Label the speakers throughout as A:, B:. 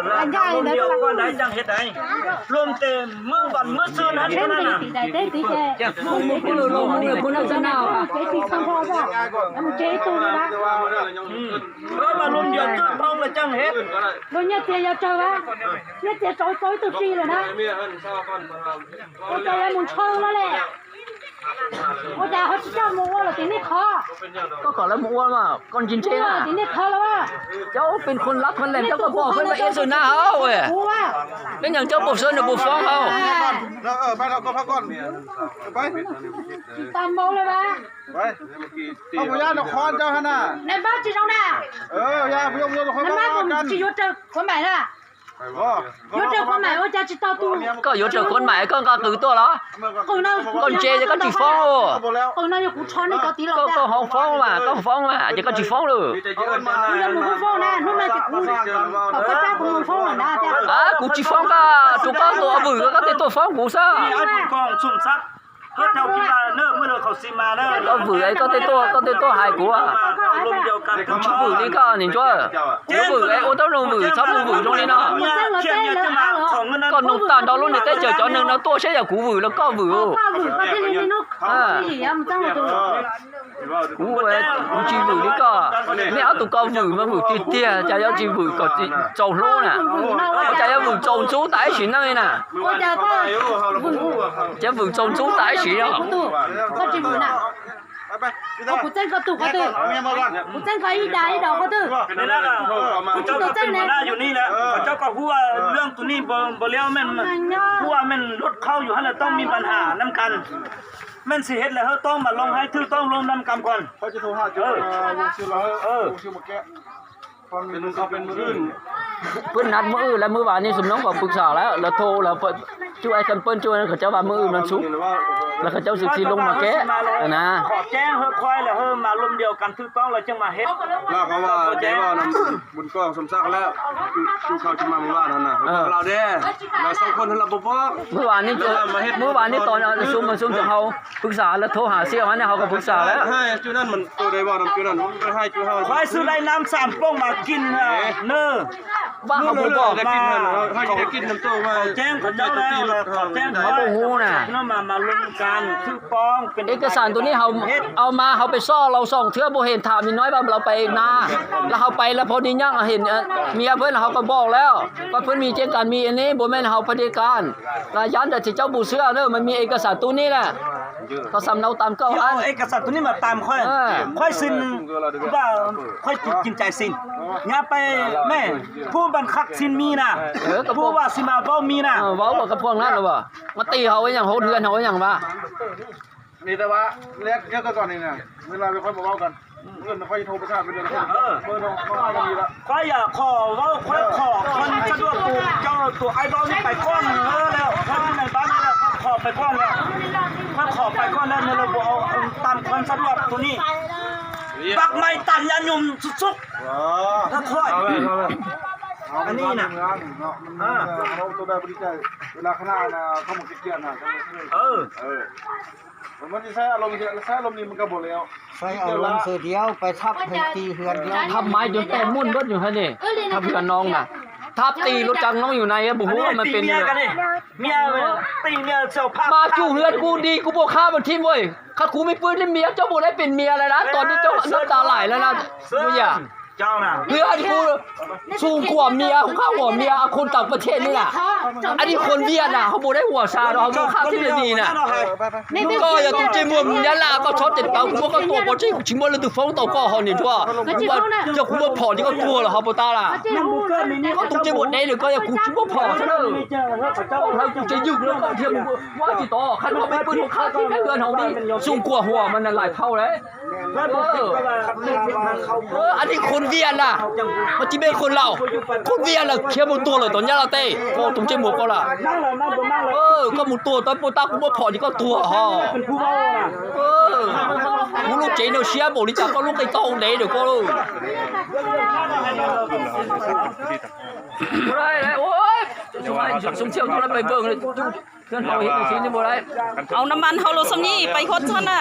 A: là lôm điều qua đấy chẳng hết đấy lôm tề mưa còn mưa sơn hết cái này nè
B: một cái lô người cũng làm sao nào à
C: chế tôi đó
A: đó mà lôm điều tư phong là chẳng hết
C: rồi nhất tiền giờ chơi á nhất tiền tối từ chi rồi đó tôi chơi em muốn chơi nó lẹ我家好吃叫mua là tiền này khó
B: ก็ขอแล้วมัวมาก่อนกินเจน่ะ
C: tiền này khóแล้วอ่ะ
B: เจ้าเป็นคนรักคนแหลมเจ้าก็บอกเพิ่นว่าเอ็นสุดหน้าเฮาเว้ย
C: mua
B: เป็นอย่างเจ้าบ่เซินน่ะบ่ฟ้องเฮา
D: ไปเราก็พักก่อนไป
C: tầm bầuเลยba
D: ไปเอาพยานนครเจ้าฮะน่ะ
C: này bao chị trong nào
D: ยาพยมนคร
C: năm nay cũng chỉ vô trời con mày là vô trời con mày ôi cha chỉ tao tu
B: ก็อยู่เจอคนใหม่ก็คือตัวเหรอ
C: còn đâu
B: ก่อนเจจะก็สิฟ้อง
C: còn đâu cũng cho nó có tí
B: ก็
C: lắm
B: ก็ห้องฟ้องมาก็ฟ้องมาจะก็สิฟ้องเลย
C: bây giờ mình không phong nè lúc này thì có cái cha cũng không phong rồi nè cha
B: อ่ะกูสิฟ้องก็ถูกก็ตัวบื้อก็ติตัวฟ้องกูซะ
A: ai cũng còn sụn sắc hết theo khi mà nợ mới được khẩu xì mà nợ
B: ก็บื้อไอ้ก็ติตัวหายกูอ่ะ
A: lôm điều cả
B: กูสิบื้อนี่ก็นี่จ้ะกูบื้อไอ้โอ้ต้องลงบื้อชอบลงบื้อตรงนี้เนาะ
A: chuyện như thế màของเงิน
B: ก็น้องตาลดอลนี่แต่เจอจอนึงแล้วตัวใช่อย่ากูบื้อแล้วก็บื้อ
C: có vừa có cái này nó có gì em chẳng được
B: กูเว้ยกูจีบื้อนี่ก็เนี่ยเอาตัวก็บื้อมาบื้อเตี้ยจะ要จีบื้อก็จีจงโลน่ะจะ要บื้อจงจูตายสินั่นน่ะ
C: ôi cha có
B: จะบื้อจงจูตายสิเนาะ
C: tụ có chỉ vừa nào
D: ไป
C: cụ chân có tụ có tụ
D: เอาเมียมาก่อน
C: cụ chân có ý đá ý đầu có tụ
A: นี่แหละเจ้าก็เป็นหัวหน้าอยู่นี่แหละเจ้าก็หัวเรื่องตัวนี้บ่แล้วแม่นหัวแม่นรถเข้าอยู่หั่นน่ะต้องมีปัญหานำกันแม่นสิเฮ็ดแล้วเฮาต้องมาลงให้ถือต้องลงนำกรรมก่อน
D: เขาจะโทรหาเจ้าชื่อเราชื่อมาแกะคนเป็นเขาเป็นมืออื่น
B: เพิ่นนัดมื้อแล้วมื้อวานนี้สมน้องก็ปรึกษาแล้วโทรแล้วช่วยกันเปิ้นช่วยเขาเจ้าว่ามื้อมันสุกแล้วเขาเจ้าสิลงมาแก้นะ
A: ขอแจ้งเฮาค่อยแล้วเฮามาลมเดียวกันถูกต้องแล้วจึงมาเฮ็ด
D: แล้วเขาว่าแจ้งว่านำบุญกองสมศักดิ์แล้วชูเขาจะมาเมื่อวานนั่นน่ะเราเด้เราสองคนเราบ่บอก
B: เมื่อวานนี้ตอนซุ่มจะเฮาปรึกษาแล้วโทรหาเสี่ยวมันเนี่ยเฮาก็ปรึกษาแล้ว
D: ให้จุนั้นมันตัวใดบ่นำจุนั้นมันให้จุเฮา
A: ค่อยซื้อได้น้ำ3โป้งมากินเน้อ
B: ว่าเฮาบ่บอก
D: ได้กินให้ได้กินน้ำโตมา
A: แจ้งเขาเจ้าแล้วขอแจ้ง
B: เฮาบ่ฮู้น่ะ
A: มาลงกันถูกต้องเป็น
B: เอกสารตัวนี้เฮาเอามาเฮาไปซ่อเราส่องเทื่อบ่เห็นถามนิดน้อยว่าเราไปนาแล้วเฮาไปแล้วพอดียังเห็นเมียเพิ่นเฮาก็บอกแล้วว่าเพิ่นมีเจกันมีอันนี้บ่แม่นเฮาปฏิการแล้วยันแต่เจ้าบ่เชื่อเด้อมันมีเอกสารตัวนี้แหละก็สำเนาตามเก้าอัน
A: เอกสารตัวนี้มาตามค่อยสินว่าค่อยกินใจสินอย่าไปแม่ผู้บังคับสินมีน่ะผู้ว่าสิมาเว้ามีน่ะ
B: เว้าบ่กับพวกนั้นหรอบ่มาตีเฮาไว้หยังโหดเฮือนเฮาไว้หยังวะ
D: มีแต่ว่าเรียกเยอะก่อนนี่นะเวลาไปค่อยมาเว้ากันเงินค่อยโทรประชาเป็นเดือนละเบอร์เขามีละ
A: ค่อยอย่าขอเว้าค่อยขอคนสะดวกกูเจ้าตัวไอ้เว้านี่ไปก่อนแล้วค่อยในบ้านนี่แล้วขอไปก่อนแล้วค่อยขอไปก่อนแล้วเราบ่เอาตามความสะดวกตัวนี้บักไม้ตันยายุ่มสุกๆถ้าค่อยอันนี้น่ะ
D: เราตัวแบบบริจาคเวลาคณะนะเขาหมดเกียรตินะมันจะใช้อารมณ์ใช้อารมณ์นี้มันก็บ่แล้ว
E: ใส่เอาลงเสือเดียวไปทับให้ตีเฮือนเดียว
B: ทับไม้จนแตกมุ่นเบิดอยู่หั่นนี่ทับเฮือนน้องน่ะทับตีรถจักรน้องอยู่ในบ่ฮู้ว่ามันเป็น
A: เมียกันนี่เมียตีเมียเจ้าภาพ
B: มาจู่เฮือนกูดีกูบ่ฆ่ามันทิ้งเว้ยถ้ากูไม่ปืนนี่เมียเจ้าบ่ได้เป็นเมียแล้วนะตอนนี้เจ้าน้ำตาไหลแล้วนะดูอย่า
A: เจ้าน่ะ
B: เพื่อนกูสูงกว่าเมียข้าหัวเมียคนต่างประเทศนี่น่ะอันนี้คนเวียดน่ะเขาบ่ได้หัวชาดอกเขาข้าวที่ดีน่ะก็อย่าตุ้มจิ้มมือมึงยันลาก็ช็อตติดเตากูก็ตัวบ่จริงชิมบ่เลยตึกฟ้องเตาก็เฮานี่ทั่วว่าเจ้ากูบ่พอนี่ก็กลัวแล้วเฮาบ่ตาล่ะก็ตุ้มจิ้มหมดได้หรือก็อย่ากูชิมบ่พอซะเด้อให้กูจะยึกแล้วก็เทียมว่าสิต่อคันว่าเป็นปืนของข้าที่เกินเฮานี่สูงกว่าหัวมันน่ะหลายเท่าเลยอันนี้คนเวียนน่ะมันจะเป็นคนเราคนเวียนน่ะเขียวหมดตัวเลยตอนนี้เราเต้ก็ตุ้มจิ้มหมดก็ล่ะก็หมดตัวตอนปูตากูบ่พอนี่ก็ตัวฮะกูลูกเจนเอาเชียร์บอกนี่จ้ะก็ลูกไอ้โตเด้เดี๋ยวก็ลูกได้โอ้ย ช่วยสมเชี่ยวตัวนั้นไปเบิ่งเลยเพื่อนเขาเห็นชิ้นนี้บ่ได้
F: เอาน้ำมันเฮาโลซนี่ไปฮดซั่นน่ะ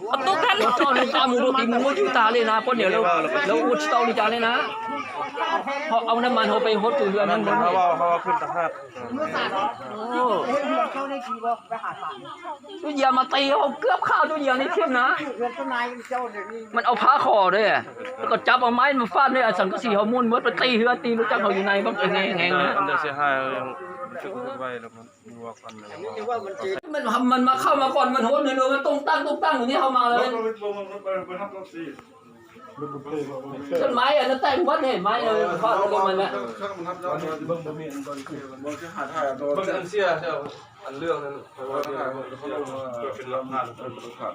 F: เอาตุกกัน
B: จอเลยตามูโรตีมูว่าจุตาเลยนะเพราะเดี๋ยวเราอุดสตอรี่จาเลยนะพอเอาน้ำมันเขาไปฮดตัวเรือนั้น
D: เขาว่าขึ้นตะภาพ
B: ตัวเยียมาตีเขาเกือบข้าวตัวเยียนี่เข้มนะมันเอาผ้าคอด้วยแล้วก็จับเอาไม้มาฟาดด้วยสังกะสีเขาม้วนม้วนไปตีเรือตีรู้จักเขาอยู่ในบ้างแงงนะ
D: อันเดอร์เซียไฮยังชุกไว้แล้วมันวัวกันเลย
B: มันมาเข้ามาก่อนมันโหดเนื้อมันต้องตั้งอย่างนี้เข้ามาเลยต้นไม้อ่ะนั่นแต่งวัดเนี่ยไม้เลยฟาดลงมันนะ
D: เบิ่งอันเซียใช่อันเรื่องนั้นเพราะว่าเขาลงมาเป็นลำพันเป็นขาด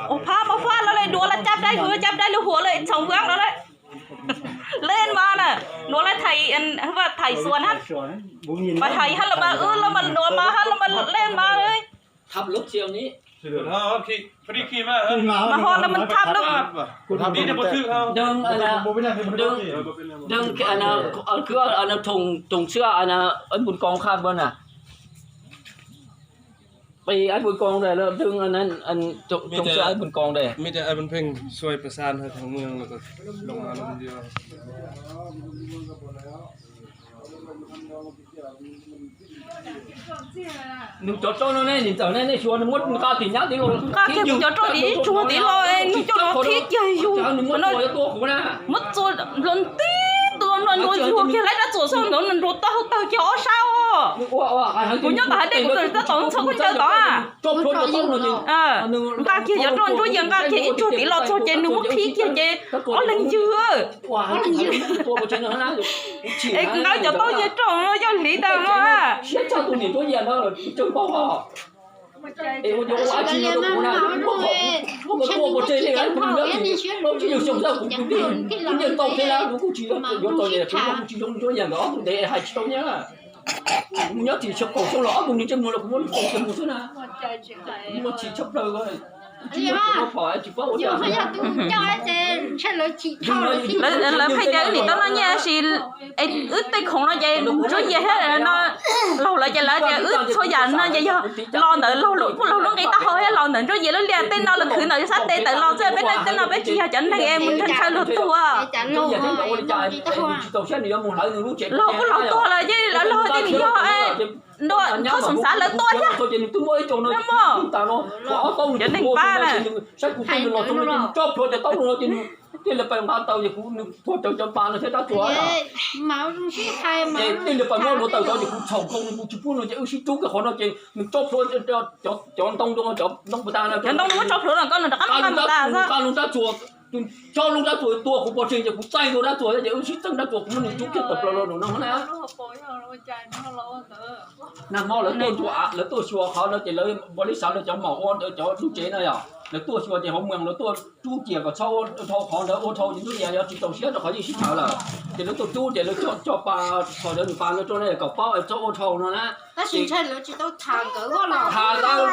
F: โอ้พามาฟาดแล้วเลยดัวแล้วจับได้หัวจับได้หัวเลย2เบื้องแล้วเลยเล่นมาน่ะดัวแล้วไทยอันว่าไทยส่วนฮั่นไปไทยฮั่นแล้วมาแล้วมันดัวมาฮั่นแล้วมันเล่นมาเลย
B: ทับรถเชียวนี้
D: ขี่พอดีขี่มาเออ
F: มาฮอดแล้วมันทับแล้ว
D: นี่จะมาถือเขา
B: ดึงอันน่ะดึงอันน่ะคืออันน่ะถงเชื่ออันน่ะอันบุญกองคาดบ่น่ะไปอันบุญกองได้แล้วดึงอันนั้นอันถงเชื่ออันบุญกองได้
D: มีแต่ไอ้บนเพ่งช่วยประสานให้ทางเมืองแล้วก็ลงมาลงเดียว
B: นึกจอnó này nhìn trở nên này chùa nó mất cao tỷ nhá tí rồi
F: cao kia cho trò đi chùa tí rồi như cho nó thiết dây dù
B: nó to của nó
F: mất rồi lần tí tôi lần rồi chùa kia lấy ra chùa xong nó lần rồi tao cho sao của nhớ cả đây của tôi ta tổng số của chơi đó à cao kia cho tròn chùa dân cao kia chùa tí lo chùa trên nó mất thiết kia có lần chưa
B: có lần chưa to của trên nó na
F: em nói cho tôi với tròn nó cho lý tao nó à
B: xét cho tôi nhìn tôi nhìn nó chơi bao họ em có quá chi nó cũng là không có mua một chơi này anh cũng nhớ nó chỉ được sống ra cũng tiền cũng nhận tàu thế là cũng chỉ được vô tàu này chúng không chỉ trong chỗ nhà đó để hai chỗ nhá nhớ thì chấp cổ trong lõ cùng những chân mưa là cũng muốn cổ chân mưa thế nào nhưng mà chỉ chấp lời thôi
C: Giờ phải là tôi cho anh sẽ lấy chị thao
F: là phải chơi thì tao nói nha thì ướt tay khổng nó vậy số gì hết nó lâu lại chơi lại chơi ướt số giờ nó vậy lo nợ lâu nó nghĩ tao hơi lo nợ số gì nó liền tên nó là khử nợ sát tên tự lo chơi bên đây tên nó bé chi chẳng thằng em mình thành sao lượt tua lo có lo to là chứ lo thì do nó có sủng sả lỡ to chứ đúng không dẫn đến ba nè
B: chop thôi để tao nó tiền là phải mang tàu thì cũng thôi cho ba nó sẽ đá chúa
C: máu xí hai máu
B: tiền là phải mua nó tàu thì cũng chồng công cũng chụp nó chứ xí chú cái họ nó chỉ mình chop thôi cho tông cho nó ta là
F: dẫn tông nó chop rồi là con nó cắt ta sao
B: con nó chúa cho luôn đã tuổi tua của bò trình thì cũng say rồi đã tuổi thì xí tăng đã tuổi cũng mình chú cái tập lo nó nè nằm mò là tôi chùa họ nó chỉ lấy bò lý sao nó cho mỏ on cho chú chế này à là tôi chùa thì họ mường là tôi chú kia và sau thâu họ đỡ ô thâu những thứ gì chỉ tàu xe nó khỏi gì xí thảo là thì nó tôi chú thì nó cho bà họ đỡ bà nó cho này cọc bao cho ô thâu nó nè
C: nó xin chơi nó chỉ tao thằng cỡ quá là
B: thà tao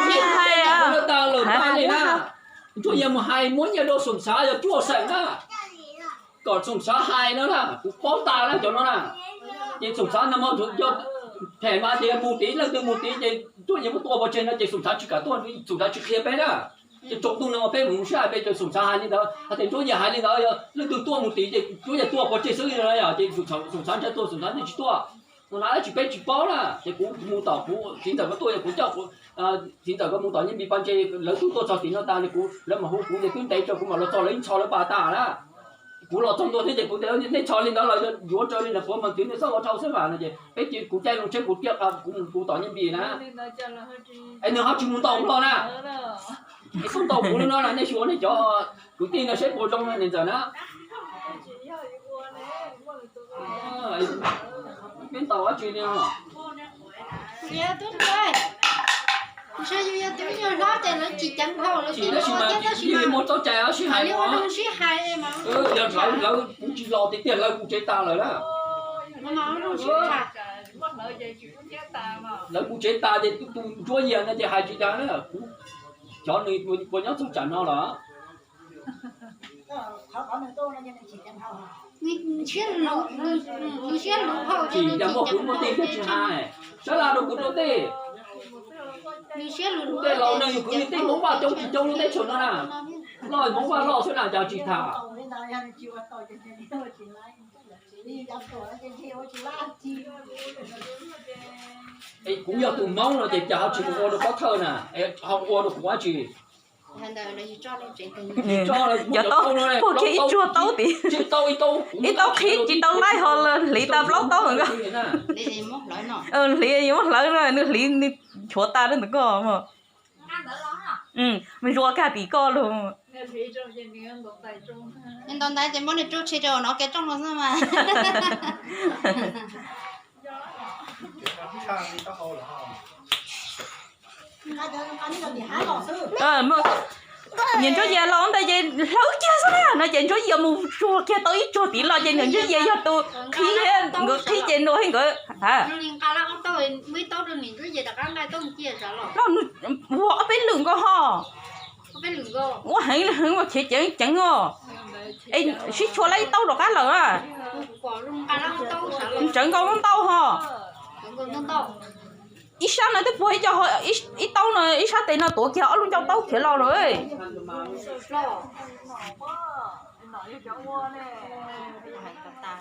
B: nó ta lợn ta này nè tôi giờ mà hai muốn nhà đâu sủng xá giờ chua sậy đó còn sủng xá hai nữa là cũng có ta đó cho nó nè thì sủng xá năm thôi cho thẻ mà thì một tí là từ một tí thì tôi giờ một tua vào trên nó chỉ sủng xá chỉ cả tua sủng xá chỉ kia bé đó chỉ chụp tung nó bé cũng sai bé cho sủng xá hai đi đó thì tôi giờ hai đi đó nó từ tua một tí thì tôi giờ tua vào trên xứ rồi à thì sủng xá cho tôi sủng xá thì chỉ tua nó nói chỉ bé chỉ bao là thì cũng mua tàu cũng chỉ tàu có tôi cũng cho chỉ tàu có mua tàu nhưng bị ban chơi lớn tôi cho thì nó ta thì cũng lớn mà cũng để cứ tay cho cũng mà nó cho lấy cho nó bà ta đó cũng lo trong tôi thế thì cũng để nên cho lên đó là vô cho nên là của mình tuyến để sau sau xếp vào này chứ bé chỉ cũng chơi luôn chơi cũng tiếc cũng tàu nhưng bị nè anh nữa họ chỉ muốn tàu cũng lo nè không tàu cũng nó là này xuống này cho cũng tin là xếp bộ trong này giờ nó bên tàu á chuyện nào
C: dạ đúng rồi sao giờ tôi nhớ rõ thì nó chỉ chẳng thao nó chỉ
B: chỉ một tàu chè xí hai
C: mà nó xí hai em mà
B: giờ lỡ cũng chỉ lo tiền lỡ cũng chế ta rồi đó
C: nó xí hai
B: lỡ cũng chế ta thì tôi chúa gì nó chỉ hai chị ta nữa cho nên tôi nhớ tôi chẳng nó là
C: 你先录，你先录好，
B: chỉ nhắm một cuốn một tin cái chuyện hai đó là đồ cuốn đầu tiên
C: 你先录。
B: đây là nơi cuốn đầu tiên muốn vào trong lúc đấy chuẩn nó nè rồi muốn vào lò chỗ nào chào chị thả ấy cũng giờ tụi mong là chị chào chị cũng được có thơ nè ấy học qua được quá chị
F: giờ tao có khi ít chua tao tí ít tao khi chỉ tao lái họ là lý tao lóc tao rồi cơ lý mất lỡ rồi nó lý chúa ta đó được cơ mà mình rùa cả tí co luôn
C: nên tao thấy thì món này chút chơi rồi nó cái trong nó sao mà
F: mà nhìn cho già lo đây vậy lâu chưa sao đấy nó nhìn cho già một chùa kia tới chùa tí lo nhìn cho già cho tôi khí ngược khí trên đôi ngược hả nó võ bên lưng có ho võ hay là mà chỉ chẳng ngò ấy suýt chùa lấy tao được cá lỡ à chẳng còn tao ho ít sao nó tới phơi cho họ ít tao nó ít sao tiền nó tổ kia ở luôn trong tao kia lo rồi
C: Hãy subscribe cho kênh Ghiền Mì Gõ để không bỏ lỡ những video hấp dẫn